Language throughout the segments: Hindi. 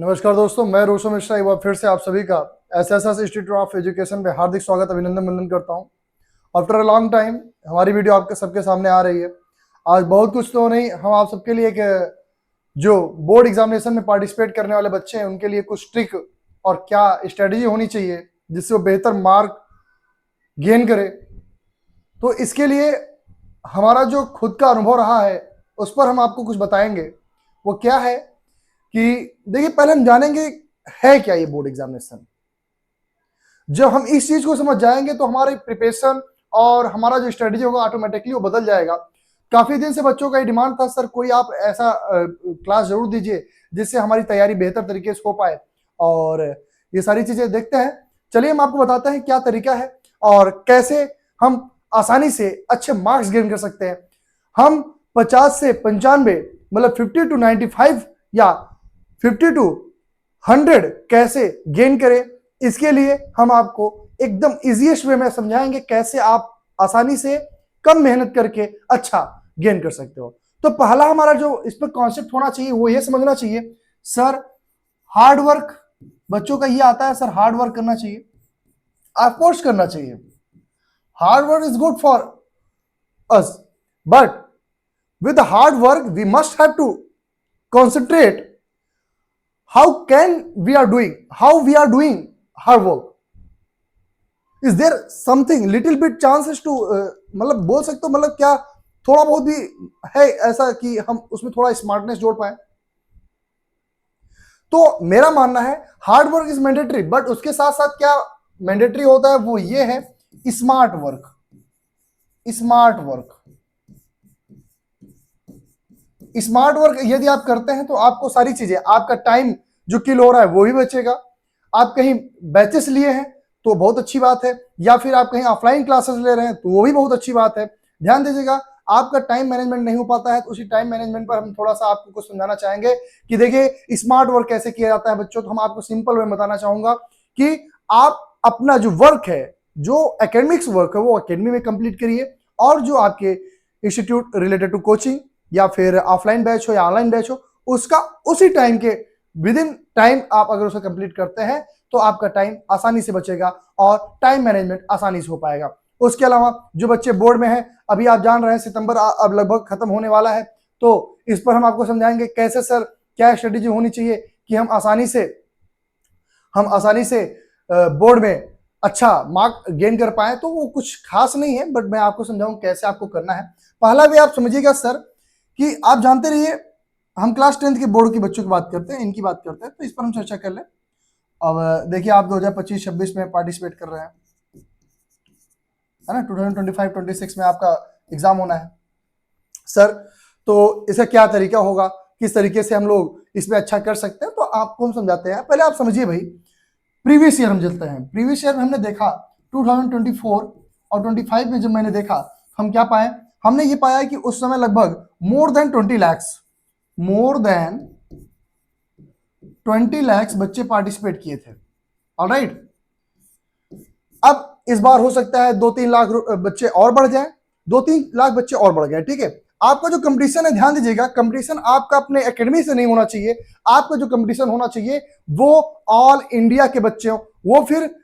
नमस्कार दोस्तों, मैं रोशन मिश्रा एक बार फिर से आप सभी का एसएसएस इंस्टीट्यूट ऑफ एजुकेशन में हार्दिक स्वागत अभिनंदन वंदन करता हूं। आफ्टर अ लॉन्ग टाइम हमारी वीडियो आपके सबके सामने आ रही है। आज बहुत कुछ तो नहीं, हम आप सबके लिए एक जो बोर्ड एग्जामिनेशन में पार्टिसिपेट करने वाले बच्चे हैं उनके लिए कुछ ट्रिक और क्या स्ट्रेटजी होनी चाहिए जिससे वो बेहतर मार्क गेन करे। तो इसके लिए हमारा जो खुद का अनुभव रहा है उस पर हम आपको कुछ बताएंगे। वो क्या है कि देखिए, पहले हम जानेंगे है क्या ये बोर्ड एग्जामिनेशन। जब हम इस चीज को समझ जाएंगे तो हमारी प्रिपरेशन और हमारा जो स्ट्रेटजी होगा ऑटोमेटिकली वो बदल जाएगा। काफी दिन से बच्चों का ये डिमांड था, सर कोई आप ऐसा क्लास जरूर दीजिए जिससे हमारी तैयारी बेहतर तरीके से हो पाए। और ये सारी चीजें देखते हैं। चलिए हम आपको बताते हैं क्या तरीका है और कैसे हम आसानी से अच्छे मार्क्स गेन कर सकते हैं। हम 50 से 95 मतलब 50 to 95 या 50 to 100 कैसे गेन करें, इसके लिए हम आपको एकदम इजीएस्ट वे में समझाएंगे कैसे आप आसानी से कम मेहनत करके अच्छा गेन कर सकते हो। तो पहला हमारा जो इस पर कॉन्सेप्ट होना चाहिए वो ये समझना चाहिए, सर हार्ड वर्क बच्चों का ये आता है, सर हार्ड वर्क करना चाहिए, ऑफकोर्स करना चाहिए। Hard work is good for us, but with hard work we must have to concentrate how we are doing hard work. Is there something little bit chances to मतलब बोल सकते हो, मतलब क्या थोड़ा बहुत भी है ऐसा कि हम उसमें थोड़ा स्मार्टनेस जोड़ पाए। तो मेरा मानना है hard work is mandatory, but उसके साथ साथ क्या मैंडेटरी होता है वो ये है स्मार्ट वर्क। स्मार्ट वर्क यदि आप करते हैं तो आपको सारी चीजें, आपका टाइम जो किल हो रहा है वो भी बचेगा। आप कहीं बैचेस लिए हैं तो बहुत अच्छी बात है, या फिर आप कहीं ऑफलाइन क्लासेस ले रहे हैं तो वो भी बहुत अच्छी बात है। ध्यान दीजिएगा, आपका टाइम मैनेजमेंट नहीं हो पाता है तो उसी टाइम मैनेजमेंट पर हम थोड़ा सा आपको कुछ समझाना चाहेंगे कि देखिए स्मार्ट वर्क कैसे किया जाता है बच्चों। तो हम आपको सिंपल वे बताना चाहूंगा कि आप अपना जो वर्क है, जो एकेडमिक्स वर्क है वो एकेडमी में कंप्लीट करिए, और जो आपके इंस्टीट्यूट रिलेटेड टू कोचिंग या फिर ऑफलाइन बैच हो या ऑनलाइन बैच हो उसका उसी टाइम के विद इन टाइम आप अगर उसे कंप्लीट करते हैं तो आपका टाइम आसानी से बचेगा और टाइम मैनेजमेंट आसानी से हो पाएगा। उसके अलावा जो बच्चे बोर्ड में हैं, अभी आप जान रहे हैं सितंबर अब लगभग खत्म होने वाला है, तो इस पर हम आपको समझाएंगे कैसे सर क्या स्ट्रेटेजी होनी चाहिए कि हम आसानी से बोर्ड में अच्छा मार्क गेन कर पाए। तो वो कुछ खास नहीं है, बट मैं आपको समझाऊं कैसे आपको करना है। पहला भी आप समझिएगा सर कि आप जानते रहिए, हम क्लास 10th के बोर्ड के बच्चों की बात करते हैं, इनकी बात करते हैं, तो इस पर हम चर्चा कर लें। अब देखिए, आप 2025-26 में पार्टिसिपेट कर रहे हैं, है ना। 2025-26 में आपका एग्जाम होना है सर, तो इसका क्या तरीका होगा, किस तरीके से हम लोग इसमें अच्छा कर सकते हैं, तो आपको हम समझाते हैं। पहले आप समझिए भाई, प्रीवियस ईयर हम चलते हैं। प्रीवियस ईयर में हमने देखा 2024 और 25 में जब मैंने देखा, हम क्या पाए, हमने ये पाया कि उस समय लगभग मोर देन 20 लाख बच्चे पार्टिसिपेट किए थे। ऑलराइट, अब इस बार हो सकता है 2-3 लाख बच्चे और बढ़ जाए, 2-3 लाख बच्चे और बढ़ गए, ठीक है। आपका जो कंपटीशन है, ध्यान दीजिएगा, कंपटीशन आपका अपने एकेडमी से नहीं होना चाहिए। आपका जो कंपटीशन होना चाहिए वो ऑल इंडिया के बच्चे हो, वो फिर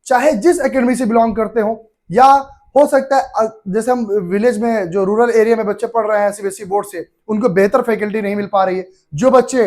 चाहे जिस एकेडमी से बिलोंग करते हो, या हो सकता है जैसे हम विलेज में जो रूरल एरिया में बच्चे पढ़ रहे हैं सीबीएसई बोर्ड से, उनको बेहतर फैकल्टी नहीं मिल पा रही है। जो बच्चे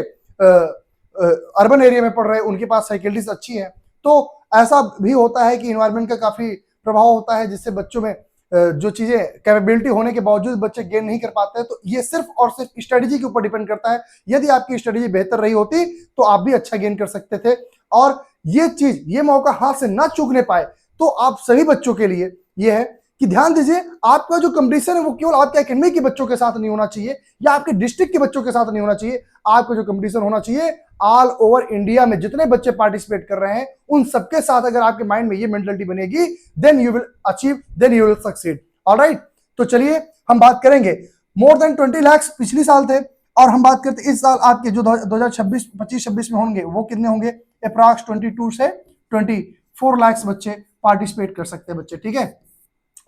अर्बन एरिया में पढ़ रहे हैं उनके पास फैकल्टीज अच्छी है। तो ऐसा भी होता है कि इन्वायरमेंट का काफी प्रभाव होता है जिससे बच्चों में जो चीजें कैपेबिलिटी होने के बावजूद बच्चे गेन नहीं कर पाते हैं। तो ये सिर्फ और सिर्फ स्ट्रेटेजी के ऊपर डिपेंड करता है। यदि आपकी स्ट्रेटेजी बेहतर रही होती तो आप भी अच्छा गेन कर सकते थे, और ये मौका हाथ से ना चूकने पाए। तो आप सभी बच्चों के लिए ये है कि ध्यान दीजिए, आपका जो कंपटीशन है वो केवल आपके एकेडमी के बच्चों के साथ नहीं होना चाहिए या आपके डिस्ट्रिक्ट के बच्चों के साथ नहीं होना चाहिए। आपका जो कंपटीशन होना चाहिए ऑल ओवर इंडिया में जितने बच्चे पार्टिसिपेट कर रहे हैं उन सबके साथ। अगर आपके माइंड में ये मेंटालिटी बनेगी, then you will succeed. Alright, तो चलिए हम बात करेंगे। मोर देन 20 लाख पिछले साल थे, और हम बात करते इस साल आपके जो 2025-26 में होंगे वो कितने होंगे, अप्रॉक्स 22 से 24 लाख बच्चे पार्टिसिपेट कर सकते हैं बच्चे, ठीक है।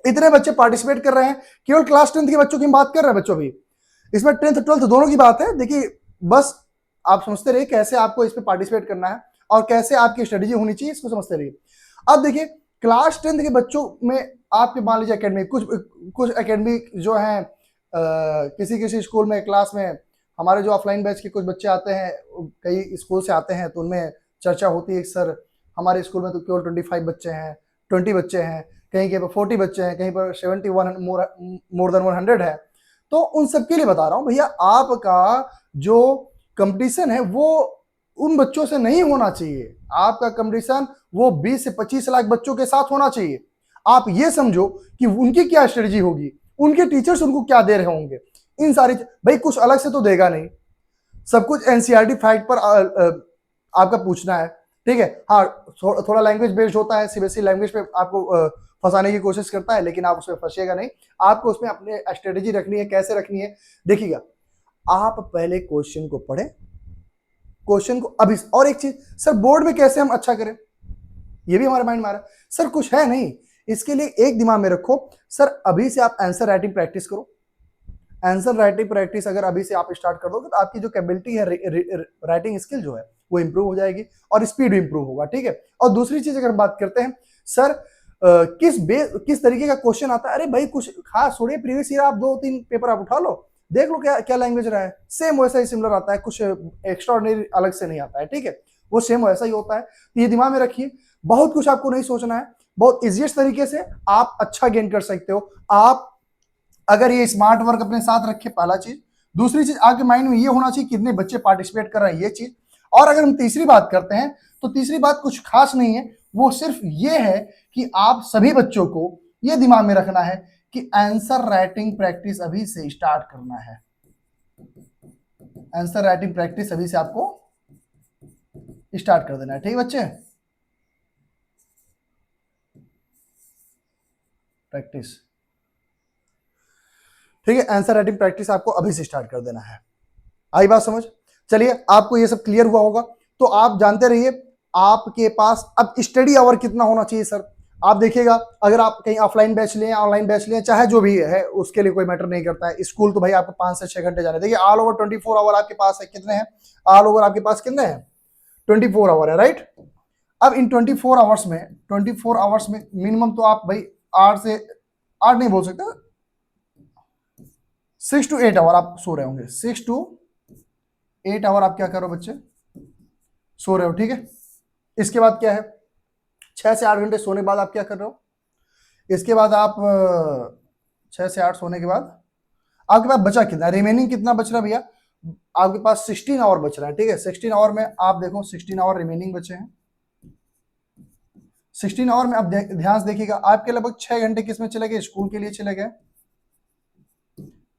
इतने बच्चे पार्टिसिपेट कर रहे हैं। केवल क्लास 10th के बच्चों की हम बात कर रहे हैं बच्चों, भी इसमें 10th 12th दोनों की बात है। देखिए, बस आप समझते रहिए कैसे आपको इस पे पार्टिसिपेट करना है और कैसे आपकी स्ट्रेटेजी होनी चाहिए, इसको समझते रहिए। अब देखिए क्लास 10th के बच्चों में आपके मान लीजिए एकेडमिक कुछ एकेडमिक जो है किसी किसी स्कूल में क्लास में हमारे जो ऑफलाइन बैच के कुछ बच्चे आते हैं, कई स्कूल से आते हैं, तो उनमें चर्चा होती है कि सर हमारे स्कूल में तो केवल 25 बच्चे हैं, 20 बच्चे हैं, कहीं पर 40 बच्चे हैं, कहीं पर 71 मोर देन 100 है। तो उन सबके लिए बता रहा हूँ भैया, आपका जो कंपटीशन है वो उन बच्चों से नहीं होना चाहिए। आपका कंपटीशन वो 20 से 25 लाख बच्चों के साथ होना चाहिए। आप ये समझो कि उनकी क्या स्ट्रेटजी होगी, उनके टीचर्स उनको क्या दे रहे होंगे, इन सारी भाई कुछ अलग से तो देगा नहीं, सब कुछ एनसीईआरटी फैक्ट पर आपका पूछना है, ठीक है। हाँ थोड़ा लैंग्वेज बेस्ड होता है, सीबीएसई लैंग्वेज पे आपको फंसाने की कोशिश करता है, लेकिन आप उसमें फंसिएगा नहीं। आपको उसमें अपनी स्ट्रेटेजी रखनी है, कैसे रखनी है देखिएगा। आप पहले क्वेश्चन को पढ़ें, क्वेश्चन को अभी, और एक चीज सर बोर्ड में कैसे हम अच्छा करें, ये भी हमारे माइंड में आ रहा है। सर कुछ है नहीं, इसके लिए एक दिमाग में रखो, सर अभी से आप आंसर राइटिंग प्रैक्टिस करो। आंसर राइटिंग प्रैक्टिस अगर अभी से आप स्टार्ट कर दोगे तो आपकी जो कैपेबिलिटी है राइटिंग स्किल जो है वो इंप्रूव हो जाएगी और स्पीड भी इंप्रूव होगा, ठीक है। और दूसरी चीज अगर बात करते हैं सर किस तरीके का क्वेश्चन आता है, अरे भाई कुछ खास थोड़ी, प्रीवियस ईयर आप 2-3 पेपर आप उठा लो, देख लो क्या क्या लैंग्वेज रहा है, सेम वैसा ही सिमिलर आता है, कुछ एक्स्ट्राऑर्डिनरी अलग से नहीं आता है, ठीक है, वो सेम वैसा ही होता है। तो ये दिमाग में रखिए, बहुत कुछ आपको नहीं सोचना है, बहुत इजीएस्ट तरीके से आप अच्छा गेन कर सकते हो। आप अगर ये स्मार्ट वर्क अपने साथ रखे, पहला चीज। दूसरी चीज आपके माइंड में ये होना चाहिए कितने बच्चे पार्टिसिपेट कर रहे हैं, ये चीज। और अगर हम तीसरी बात करते हैं तो तीसरी बात कुछ खास नहीं है, वो सिर्फ ये है कि आप सभी बच्चों को ये दिमाग में रखना है कि आंसर राइटिंग प्रैक्टिस अभी से स्टार्ट करना है। आंसर राइटिंग प्रैक्टिस अभी से आपको स्टार्ट कर देना है, ठीक है बच्चे। प्रैक्टिस, ठीक है, आंसर राइटिंग प्रैक्टिस आपको अभी से स्टार्ट कर देना है। आई बात समझ? चलिए आपको ये सब क्लियर हुआ होगा, तो आप जानते रहिए आपके पास अब स्टडी आवर कितना होना चाहिए सर। आप देखिएगा, अगर आप कहीं ऑफलाइन बैच लें, ऑनलाइन बैच लें, चाहे जो भी है उसके लिए कोई मैटर नहीं करता है। स्कूल तो भाई आपको 5 से 6 घंटे जाने, देखिए ऑल ओवर 24 आवर आपके पास है, कितने हैं ऑल ओवर आपके पास, कितने हैं 24 आवर है, राइट। अब इन 24 आवर्स में मिनिमम तो आप भाई 8 से 8 नहीं बोल सकते, 6 to 8 आवर आप सो रहे होंगे, 6 to 8 आवर आप क्या करो बच्चे, सो रहे हो, ठीक है। इसके बाद क्या है, 6 से 8 घंटे सोने के बाद आप क्या कर रहे हो, इसके बाद आप 6 से 8 सोने के बाद आपके पास बचा कितना, रिमेनिंग कितना बच रहा है भैया, आपके पास 16 आवर बच रहा है, ठीक है। 16 आवर में आप देखो 16 आवर रिमेनिंग बचे हैं। 16 आवर में आप ध्यान से देखिएगा, आपके लगभग 6 घंटे किस में चले गए, स्कूल के लिए चले गए,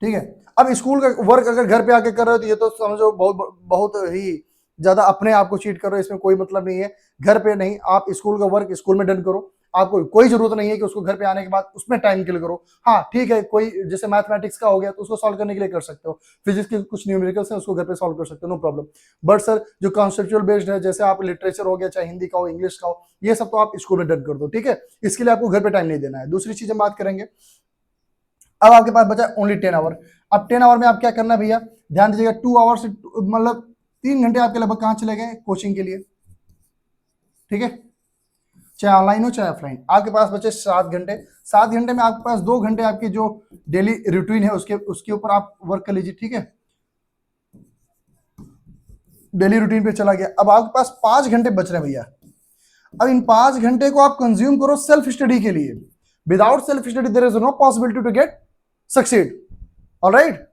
ठीक है। अब स्कूल का वर्क अगर घर पे आके कर रहे हो तो ये तो समझो बहुत ही ज्यादा अपने आप को चीट कर रहे हो, इसमें कोई मतलब नहीं है। घर पे नहीं, आप स्कूल का वर्क स्कूल में डन करो, आपको कोई जरूरत नहीं है कि उसको घर पे आने के बाद उसमें टाइम किल करो। हाँ ठीक है, कोई जैसे मैथमेटिक्स का हो गया तो उसको सॉल्व करने के लिए कर सकते हो, फिजिक्स के कुछ न्यूमेरिकल्स हैं उसको घर पे सॉल्व कर सकते हो, नो प्रॉब्लम। बट सर जो कॉन्सेप्चुअल बेस्ड है, जैसे आप लिटरेचर हो गया, चाहे हिंदी का हो, इंग्लिश का हो, ये सब तो आप स्कूल में डन कर दो, ठीक है। इसके लिए आपको घर पे टाइम नहीं देना है। दूसरी चीज हम बात करेंगे, अब आपके पास बचा ओनली 10 आवर। अब 10 आवर में आप क्या करना भैया, ध्यान दीजिएगा, 2 आवर से मतलब 3 घंटे आपके लगभग कहाँ चले गए, कोचिंग के लिए, ठीक है, चाहे ऑनलाइन हो चाहे ऑफलाइन। आपके पास बचे 7 घंटे। 7 घंटे में आपके पास 2 घंटे आपकी जो डेली रूटीन है उसके ऊपर आप वर्क कर लीजिए, ठीक है, डेली रूटीन पे चला गया। अब आपके पास 5 घंटे बच रहे हैं भैया। अब इन 5 घंटे को आप कंज्यूम करो सेल्फ स्टडी के लिए। Without self study there is no possibility to get succeed, alright.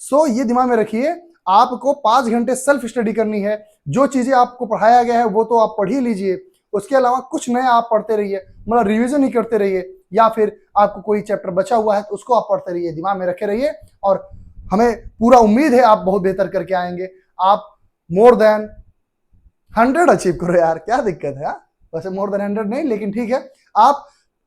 So ये दिमाग में रखिए, आपको 5 घंटे सेल्फ स्टडी करनी है। जो चीजें आपको पढ़ाया गया है वो तो आप पढ़ ही लीजिए, उसके अलावा कुछ नया आप पढ़ते रहिए, मतलब रिवीजन ही करते रहिए, या फिर आपको कोई चैप्टर बचा हुआ है तो उसको आप पढ़ते रहिए, दिमाग में रखे रहिए। और हमें पूरा उम्मीद है आप बहुत बेहतर करके आएंगे। आप मोर देन 100 अचीव करो यार, क्या दिक्कत है। वैसे मोर देन 100 नहीं, लेकिन ठीक है,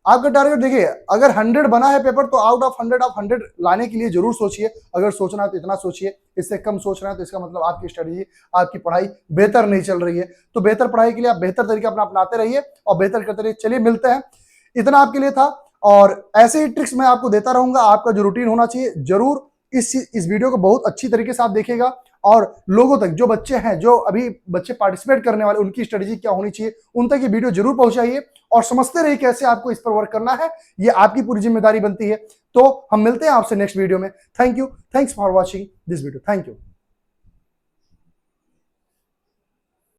आपका टारगेट देखिए, अगर 100 बना है पेपर तो आउट ऑफ 100 आप 100 लाने के लिए जरूर सोचिए। अगर सोचना है तो इतना सोचिए, इससे कम सोच रहे हैं तो इसका मतलब आपकी स्ट्रेटजी, आपकी पढ़ाई बेहतर नहीं चल रही है। तो बेहतर पढ़ाई के लिए आप बेहतर तरीका अपना अपनाते रहिए और बेहतर करते रहिए। चलिए मिलते हैं, इतना आपके लिए था, और ऐसे ही ट्रिक्स मैं आपको देता रहूंगा। आपका जो रूटीन होना चाहिए, जरूर इस वीडियो को बहुत अच्छी तरीके से आप देखिएगा और लोगों तक, जो बच्चे हैं, जो अभी बच्चे पार्टिसिपेट करने वाले, उनकी स्ट्रेटेजी क्या होनी चाहिए, उन तक ये वीडियो जरूर पहुंचाइए और समझते रहिए कैसे आपको इस पर वर्क करना है। ये आपकी पूरी जिम्मेदारी बनती है। तो हम मिलते हैं आपसे नेक्स्ट वीडियो में। Thank you, thanks for watching this video, thank you.